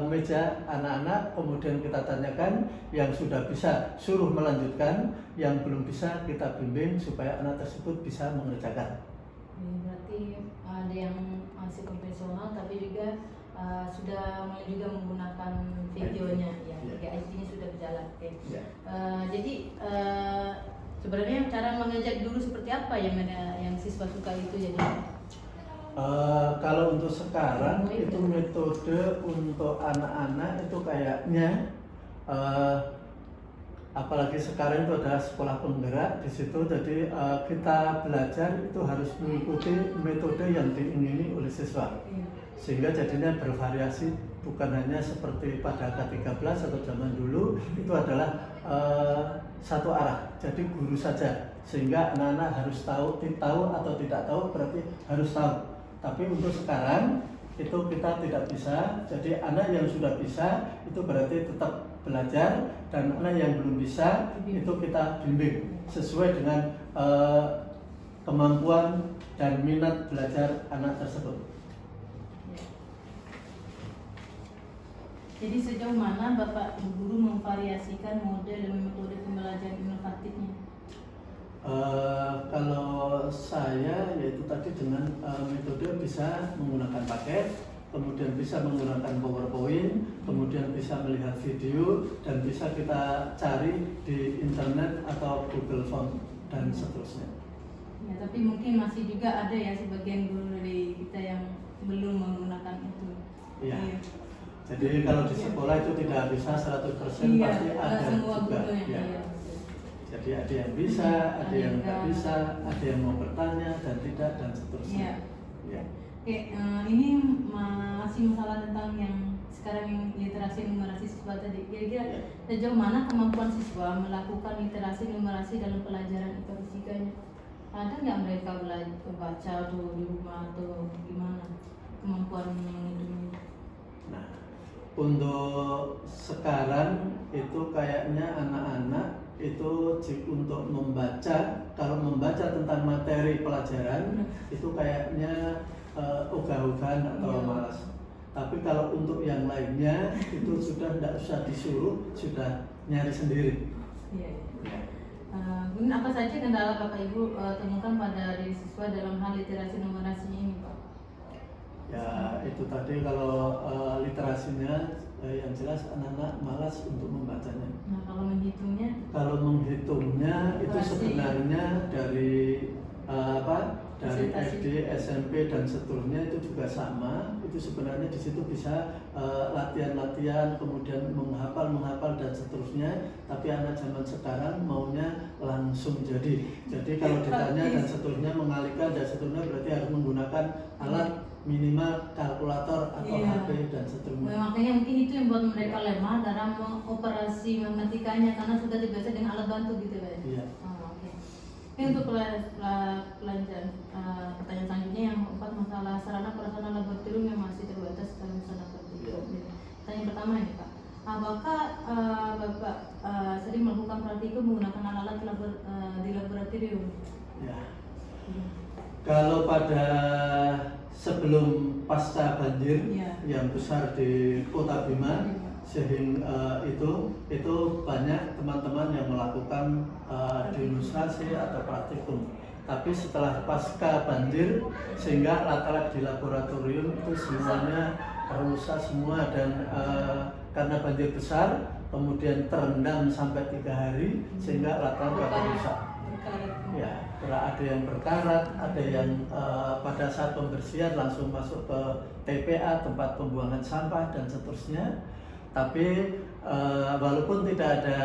meja anak-anak, kemudian kita tanyakan, yang sudah bisa suruh melanjutkan, yang belum bisa kita bimbing supaya anak tersebut bisa mengerjakan. Berarti ada yang masih konvensional tapi juga sudah mulai juga menggunakan videonya, ya, IT-nya sudah berjalan. Oke. Jadi sebenarnya cara mengajak dulu seperti apa yang siswa suka itu jadi? Kalau untuk sekarang itu metode untuk anak-anak itu kayaknya apalagi sekarang itu ada sekolah penggerak di situ, jadi kita belajar itu harus mengikuti metode yang diingini oleh siswa, sehingga jadinya bervariasi, bukan hanya seperti pada K13 atau zaman dulu itu adalah satu arah, jadi guru saja, sehingga anak-anak harus tahu atau tidak tahu berarti harus tahu. Tapi untuk sekarang itu kita tidak bisa, jadi anak yang sudah bisa itu berarti tetap belajar, dan anak yang belum bisa itu kita bimbing sesuai dengan kemampuan dan minat belajar anak tersebut. Jadi sejauh mana Bapak Guru memvariasikan model dan metode pembelajaran inovatifnya? Kalau saya yaitu tadi dengan metode bisa menggunakan paket, kemudian bisa menggunakan PowerPoint, kemudian bisa melihat video, dan bisa kita cari di internet atau Google Form dan seterusnya. Ya, tapi mungkin masih juga ada ya sebagian guru dari kita yang belum menggunakan itu. Iya. Jadi kalau di sekolah itu tidak bisa 100%, pasti ada semua juga. Guru yang Ya. Jadi ada yang bisa, ada yang nggak bisa, ada yang mau bertanya dan tidak, dan seterusnya. Ya. Oke, ini masih masalah tentang yang sekarang yang literasi numerasi siswa tadi. Kira-kira sejauh mana kemampuan siswa melakukan literasi numerasi dalam pelajaran IPA fisikanya? Ada nggak mereka belajar baca tuh di rumah atau gimana kemampuan ini? Nah, untuk sekarang itu kayaknya anak-anak itu untuk membaca, kalau membaca tentang materi pelajaran itu kayaknya ogah-ogahan atau malas. Tapi kalau untuk yang lainnya itu sudah tidak usah disuruh, sudah nyari sendiri. Kemudian apa saja kendala Bapak Ibu temukan pada diri siswa dalam hal literasi numerasinya ini, Pak? Ya itu tadi kalau literasinya yang jelas anak-anak malas untuk membacanya. Nah kalau menghitungnya? Kalau menghitungnya itu sebenarnya dari dari SD, SMP dan seterusnya itu juga sama. Itu sebenarnya di situ bisa latihan-latihan, kemudian menghafal dan seterusnya. Tapi anak zaman sekarang maunya langsung jadi. Jadi kalau ditanya dan seterusnya mengalihkan dan seterusnya berarti harus menggunakan alat minimal kalkulator atau HP dan seterusnya. Makanya mungkin itu yang buat mereka lemah dalam operasi matematikanya karena sudah terbiasa dengan alat bantu gitu ya. Iya. Ini untuk pelajaran pertanyaan selanjutnya yang keempat, masalah sarana prasarana laboratorium yang masih terbatas dalam sana kerja. Pertanyaan pertama ini Pak, apakah Bapak sering melakukan praktikum menggunakan alat-alat di laboratorium? Ya. Kalau pada sebelum pasca banjir yang besar di Kota Bima, sehingga itu banyak teman-teman yang melakukan demonstrasi atau praktikum. Tapi setelah pasca banjir, sehingga alat-alat di laboratorium itu semuanya rusak semua, dan karena banjir besar kemudian terendam sampai 3 hari, sehingga alat-alat rusak. Ya, ada yang berkarat, ada yang pada saat pembersihan langsung masuk ke TPA, tempat pembuangan sampah dan seterusnya. Tapi walaupun tidak ada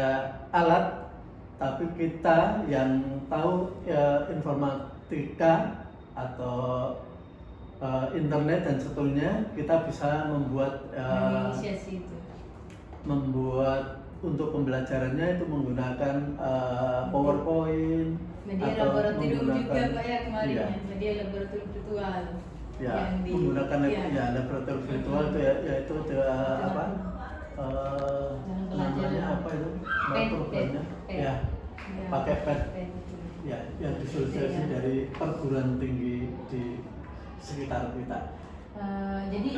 alat, tapi kita yang tahu informatika atau internet dan seterusnya, kita bisa membuat untuk pembelajarannya itu menggunakan PowerPoint, media atau laboratorium juga Pak ya kemarin iya. Media laboratorium virtual Ya, menggunakan laboratorium virtual itu yaitu namanya apa itu? Programnya ya, pakai pad ya, yang disosialisasi dari perguruan tinggi di sekitar kita. Jadi